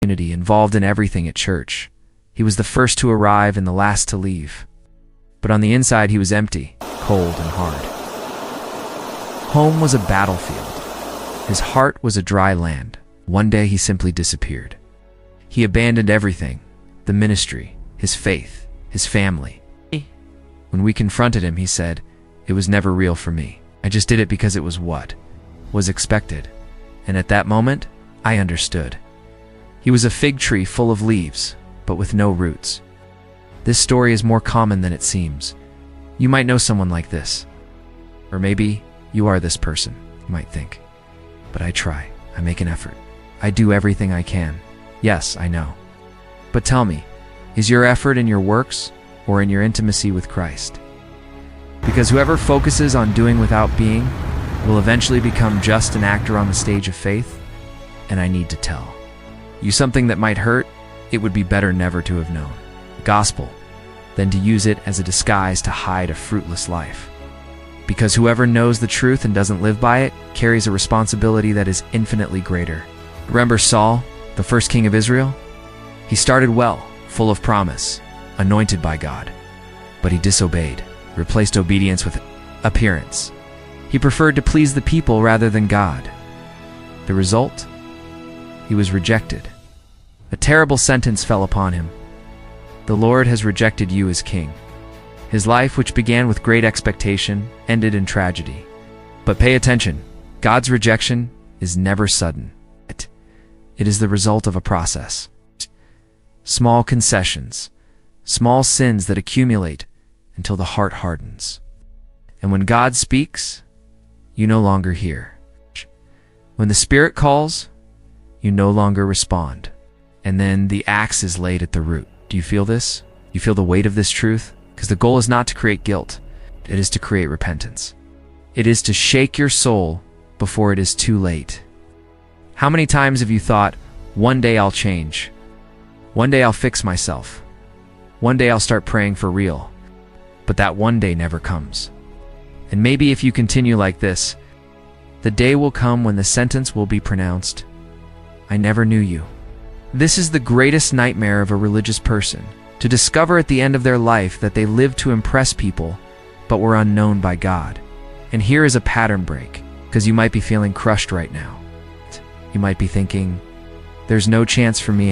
community, involved in everything at church. He was the first to arrive and the last to leave. But on the inside he was empty, cold and hard. Home was a battlefield. His heart was a dry land. One day he simply disappeared. He abandoned everything, the ministry, his faith, his family. When we confronted him, he said, "It was never real for me. I just did it because it was what was expected." And at that moment, I understood. He was a fig tree full of leaves, but with no roots. This story is more common than it seems. You might know someone like this. Or maybe you are this person, you might think. But I try. I make an effort. I do everything I can. Yes, I know. But tell me, is your effort in your works or in your intimacy with Christ? Because whoever focuses on doing without being will eventually become just an actor on the stage of faith, and I need to tell you something that might hurt. It would be better never to have known the gospel than to use it as a disguise to hide a fruitless life. Because whoever knows the truth and doesn't live by it carries a responsibility that is infinitely greater. Remember Saul, the first king of Israel? He started well, full of promise, anointed by God. But he disobeyed, replaced obedience with appearance. He preferred to please the people rather than God. The result? He was rejected. A terrible sentence fell upon him. The Lord has rejected you as king. His life, which began with great expectation, ended in tragedy. But pay attention, God's rejection is never sudden. It is the result of a process. Small concessions, small sins that accumulate until the heart hardens. And when God speaks, you no longer hear. When the Spirit calls, you no longer respond. And then the axe is laid at the root. Do you feel this? You feel the weight of this truth? Because the goal is not to create guilt. It is to create repentance. It is to shake your soul before it is too late. How many times have you thought, one day I'll change? One day I'll fix myself. One day I'll start praying for real. But that one day never comes. And maybe if you continue like this, the day will come when the sentence will be pronounced, "I never knew you." This is the greatest nightmare of a religious person, to discover at the end of their life that they lived to impress people, but were unknown by God. And here is a pattern break, because you might be feeling crushed right now. You might be thinking, there's no chance for me